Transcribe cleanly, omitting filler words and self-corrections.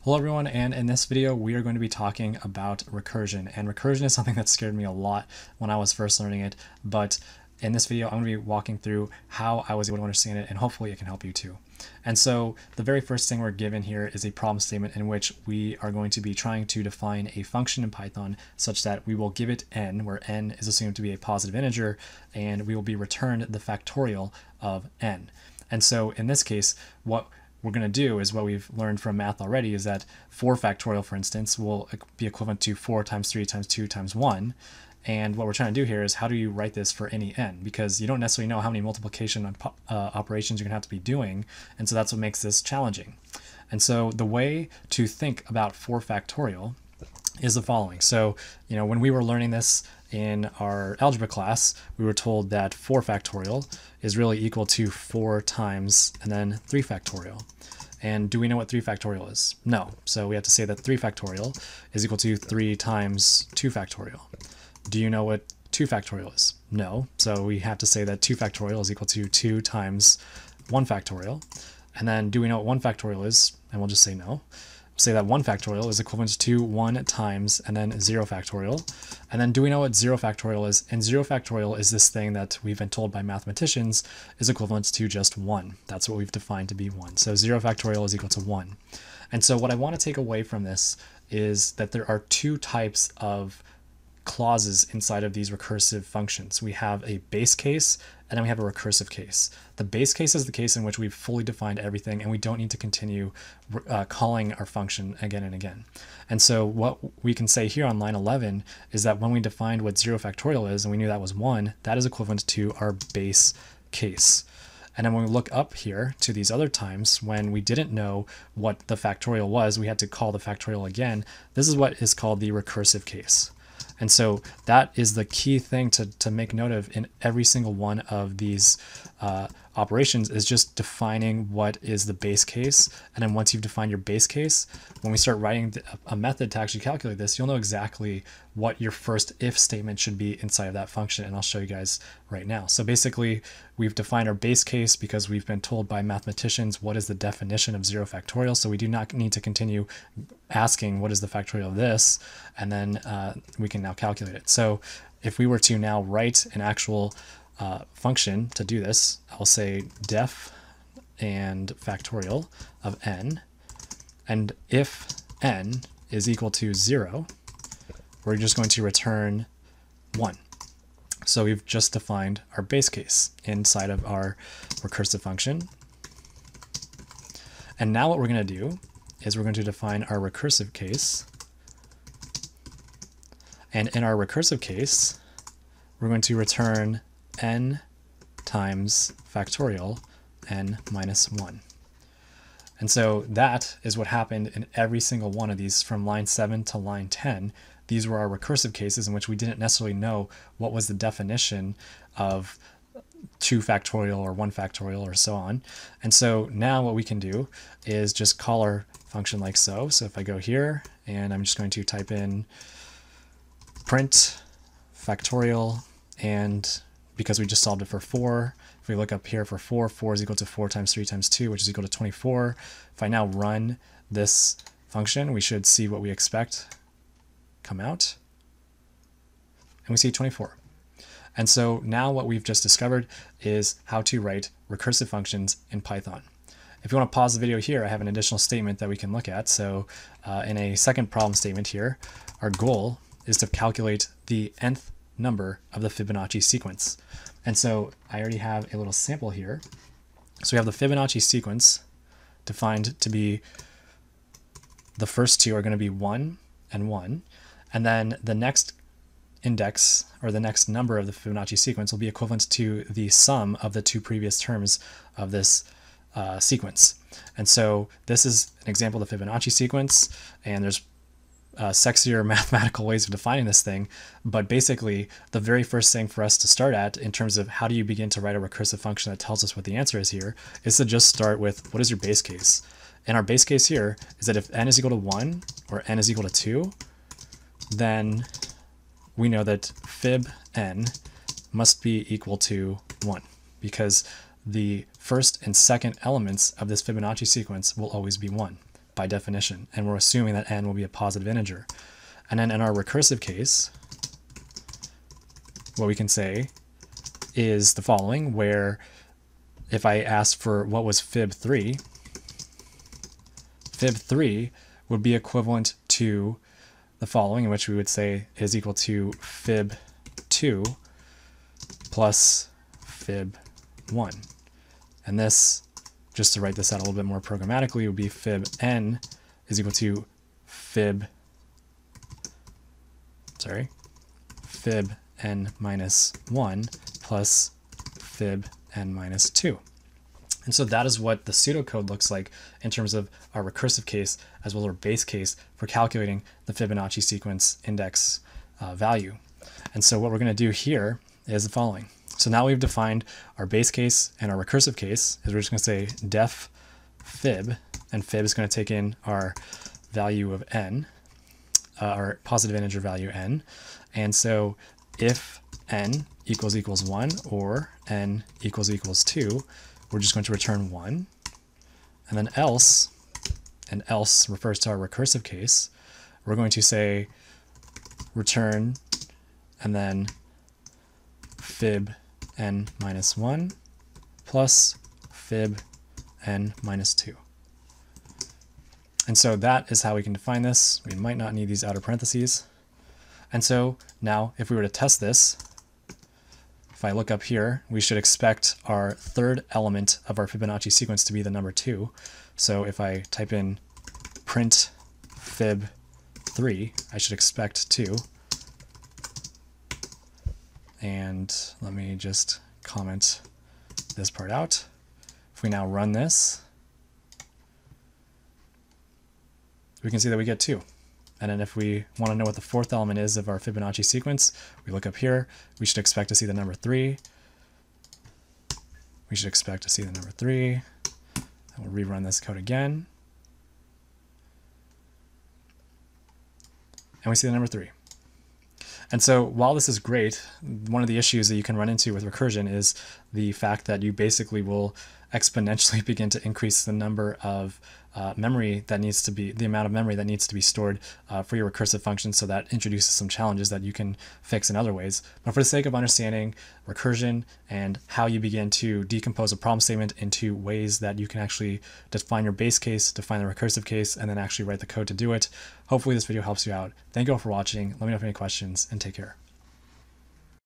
Hello everyone, and in this video we are going to be talking about recursion. And recursion is something that scared me a lot when I was first learning it, but in this video I'm going to be walking through how I was able to understand it, and hopefully it can help you too. And so the very first thing we're given here is a problem statement in which we are going to be trying to define a function in Python such that we will give it n, where n is assumed to be a positive integer, and we will be returned the factorial of n. And so in this case, what we're going to do is what we've learned from math already, is that 4 factorial, for instance, will be equivalent to 4 times 3 times 2 times 1. And what we're trying to do here is, how do you write this for any n? Because you don't necessarily know how many multiplication operations you're going to have to be doing. And so that's what makes this challenging. And so the way to think about 4 factorial is the following. So, when we were learning this in our algebra class, we were told that 4 factorial is really equal to 4 times and then 3 factorial. And do we know what 3 factorial is? No. So we have to say that 3 factorial is equal to 3 times 2 factorial. Do you know what 2 factorial is? No. So we have to say that 2 factorial is equal to 2 times 1 factorial. And then do we know what 1 factorial is? And we'll just say no. Say that 1 factorial is equivalent to 1 times and then 0 factorial. And then do we know what 0 factorial is? And 0 factorial is this thing that we've been told by mathematicians is equivalent to just 1. That's what we've defined to be 1. So 0 factorial is equal to 1. And so what I want to take away from this is that there are 2 types of clauses inside of these recursive functions. We have a base case and then we have a recursive case. The base case is the case in which we've fully defined everything and we don't need to continue calling our function again and again. And so what we can say here on line 11 is that when we defined what 0 factorial is and we knew that was 1, that is equivalent to our base case. And then when we look up here to these other times when we didn't know what the factorial was, we had to call the factorial again. This is what is called the recursive case. And so that is the key thing to make note of in every single one of these operations, is just defining what is the base case. And then once you've defined your base case, when we start writing a method to actually calculate this, you'll know exactly what your first if statement should be inside of that function. And I'll show you guys right now. So basically, we've defined our base case because we've been told by mathematicians what is the definition of 0 factorial. So we do not need to continue asking what is the factorial of this, and then we can now calculate it. So if we were to now write an actual function to do this, I'll say def and factorial of n, and if n is equal to 0, we're just going to return 1. So we've just defined our base case inside of our recursive function. And now what we're going to do is we're going to define our recursive case. And in our recursive case, we're going to return n times factorial n minus 1. And so that is what happened in every single one of these from line 7 to line 10. These were our recursive cases in which we didn't necessarily know what was the definition of 2 factorial or 1 factorial or so on. And so now what we can do is just call our function like so. So if I go here and I'm just going to type in print factorial, and because we just solved it for 4, if we look up here for 4, 4 is equal to 4 times 3 times 2, which is equal to 24. If I now run this function, we should see what we expect come out, and we see 24. And so now what we've just discovered is how to write recursive functions in Python. If you want to pause the video here, I have an additional statement that we can look at. So in a second problem statement here, our goal is to calculate the nth number of the Fibonacci sequence. And so I already have a little sample here. So we have the Fibonacci sequence defined to be, the first 2 are going to be 1 and 1. And then the next index, or the next number of the Fibonacci sequence, will be equivalent to the sum of the 2 previous terms of this sequence. And so this is an example of the Fibonacci sequence, and there's sexier mathematical ways of defining this thing, but basically the very first thing for us to start at in terms of how do you begin to write a recursive function that tells us what the answer is here is to just start with what is your base case. And our base case here is that if n is equal to 1 or n is equal to 2, then we know that fib n must be equal to 1, because the first and second elements of this Fibonacci sequence will always be 1. by definition, and we're assuming that n will be a positive integer. And then in our recursive case, what we can say is the following, where if I asked for what was fib3 would be equivalent to the following, in which we would say is equal to fib2 plus fib1. And this, just to write this out a little bit more programmatically, would be fib_n is equal to fib_n minus 1 plus fib_n minus 2. And so that is what the pseudocode looks like in terms of our recursive case as well as our base case for calculating the Fibonacci sequence index value. And so what we're going to do here is the following. So now we've defined our base case and our recursive case, is we're just going to say def fib, and fib is going to take in our value of n, our positive integer value n. And so if n equals 1 or n equals 2, we're just going to return 1. And then else, and else refers to our recursive case, we're going to say return and then fib_n minus 1 plus fib_n minus 2. And so that is how we can define this. We might not need these outer parentheses. And so now if we were to test this, if I look up here, we should expect our third element of our Fibonacci sequence to be the number 2. So if I type in print fib3, I should expect 2. And let me just comment this part out. If we now run this, we can see that we get 2. And then if we want to know what the fourth element is of our Fibonacci sequence, we look up here, we should expect to see the number 3. We should expect to see the number 3. And we'll rerun this code again. And we see the number 3. And so while this is great, one of the issues that you can run into with recursion is the fact that you basically will exponentially begin to increase the number of memory that needs to be, the amount of memory that needs to be stored for your recursive function. So that introduces some challenges that you can fix in other ways. But for the sake of understanding recursion and how you begin to decompose a problem statement into ways that you can actually define your base case, define the recursive case, and then actually write the code to do it, hopefully this video helps you out. Thank you all for watching. Let me know if you have any questions, and take care.